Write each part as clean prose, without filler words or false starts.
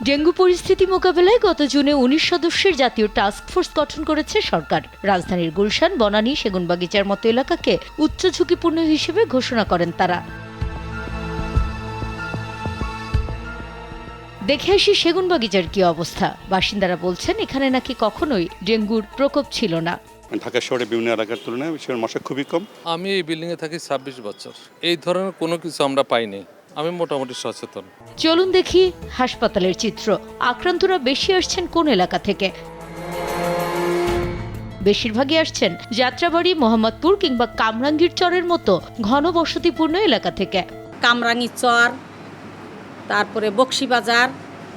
Dengue পরিস্থিতি মোকাবেলায় গত জুনে ১৯ সদস্যের জাতীয় টাস্ক ফোর্স গঠন করেছে সরকার। রাজধানীর গুলশান, বনানী, সেগুনবাগিচার মতো এলাকাকে উচ্চ ঝুঁকিপূর্ণ হিসেবে ঘোষণা করেন তারা। দেখে আসি সেগুনবাগিচার কি অবস্থা। বাসিন্দারা বলছেন এখানে নাকি কখনোই ডেঙ্গুর প্রকোপ ছিল না। ঢাকা শহরে বিভিন্ন এলাকার তুলনায় মশা খুবই কম। আমি এই বিল্ডিংয়ে থাকি ২৬ বছর, এই ধরনের কোনো কিছু আমরা পাইনি। আমি মোটামুটি সচেতন। চলুন দেখি হাসপাতালের চিত্র। আক্রান্তরা বেশি আসছেন কোন এলাকা থেকে? বেশিরভাগই আসছেন যাত্রাবাড়ি, মোহাম্মদপুর কিংবা কামরাঙ্গীর চরের মতো ঘন বসতিপূর্ণ এলাকা থেকে। কামরাঙ্গীর চর, তারপরে বক্সিবাজার,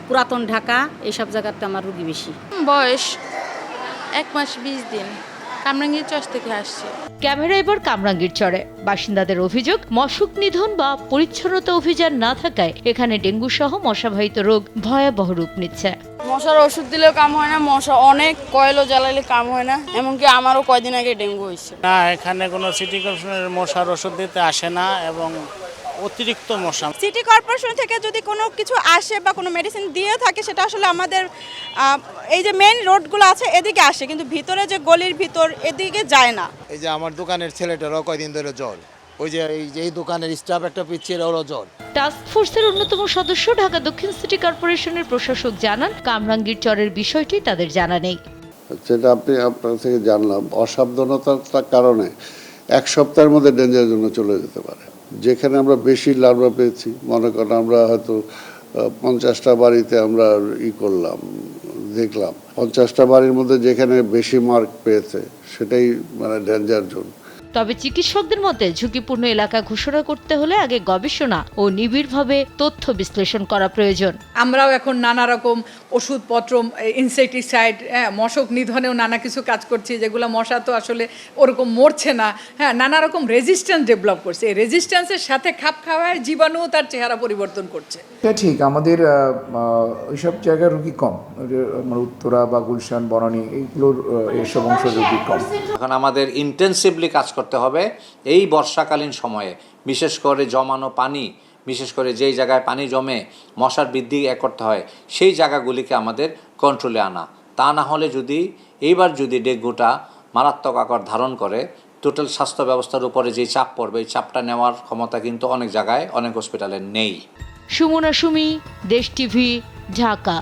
পুরাতন ঢাকা, এইসব জায়গাতে আমার রুগী বেশি। বয়স ১ মাস ২০ দিন। কামরাঙ্গীর চর থেকে আসছে। ক্যামেরা এবার কামরাঙ্গীর চরে। বাসিন্দাদের অভিযোগ, মশক নিধন বা পরিচ্ছন্নতা অভিযান না থাকায় এখানে ডেঙ্গু সহ মশাবাহিত রোগ ভয়াবহ রূপ নিচ্ছে। মশার ওষুধ দিলেও কাম হয় না, মশা অনেক কয়েলও জ্বালাইলে কাম হয় না। এমনকি আমারও কয়দিন আগে ডেঙ্গু হয়েছে। না, এখানে কোনো সিটি কর্পোরেশনের মশার ওষুধ দিতে আসে না এবং অতিরিক্ত মশা। সিটি কর্পোরেশন থেকে যদি কোনো কিছু আসে বা কোনো মেডিসিন দিয়ে থাকে, সেটা আসলে আমাদের এই যে মেইন রোডগুলো আছে এদিকে আসে, কিন্তু ভিতরে যে গলির ভিতর এদিকে যায় না। এই যে আমার দোকানের ছেলেটারও কয়দিন ধরে জ্বর, ওই যে এই দোকানের স্টাফ একটা পিছিয়ে ওরও জ্বর। টাস্ক ফোর্সের অন্যতম সদস্য ঢাকা দক্ষিণ সিটি কর্পোরেশনের প্রশাসক জানান, কামরাঙ্গীর চরের বিষয়টি তাদের জানা নেই। যেটা আপনার থেকে জানলাম, অসাবধানতার কারণে 1 সপ্তাহের মধ্যে ডেঞ্জারের জন্য চলে যেতে পারে। যেখানে আমরা বেশি লার্ভা পেয়েছি, মনে করেন আমরা হয়তো 50টা বাড়িতে আমরা করলাম, দেখলাম 50টা বাড়ির মধ্যে যেখানে বেশি মার্ক পেয়েছে সেটাই মানে ডেঞ্জার জোন। তবে চিকিৎসকদের মতে ঝুঁকিপূর্ণ এলাকা ঘোষণা করতে হলে আগে গবেষণা ও নিবিড়ভাবে তথ্য বিশ্লেষণ করা প্রয়োজন। আমরাও এখন নানা রকম ওষুধপত্র, ইনসেকটিসাইড, মশক নিধনেও নানা কিছু কাজ করছি, যেগুলো মশা তো আসলে ওরকম মরছে না। নানা রকম রেজিস্ট্যান্স ডেভেলপ করছে। এই রেজিস্ট্যান্সের সাথে খাপ খাওয়ায় জীবাণু তার চেহারা পরিবর্তন করছে। ঠিক, আমাদের ওইসব জায়গায় রুগী কম। আমার উত্তরা বা গুলশান, বনানী এইগুলোর এসব অংশ রুগী কম। এখন আমাদের ইন্টেন্সিভলি কাজ করতে হবে এই বর্ষাকালীন সময়ে, বিশেষ করে জমানো পানি, বিশেষ করে যেই জায়গায় পানি জমে মশার বৃদ্ধি করতে হয় সেই জায়গাগুলিকে আমাদের কন্ট্রোলে আনা। তা না হলে এইবার যদি ডেঙ্গুটা মারাত্মক আকার ধারণ করে, টোটাল স্বাস্থ্য ব্যবস্থার উপরে যে চাপ পড়বে, এই চাপটা নেওয়ার ক্ষমতা কিন্তু অনেক জায়গায়, অনেক হসপিটালে নেই। সুমনা সুমি, দেশ টিভি, ঢাকা।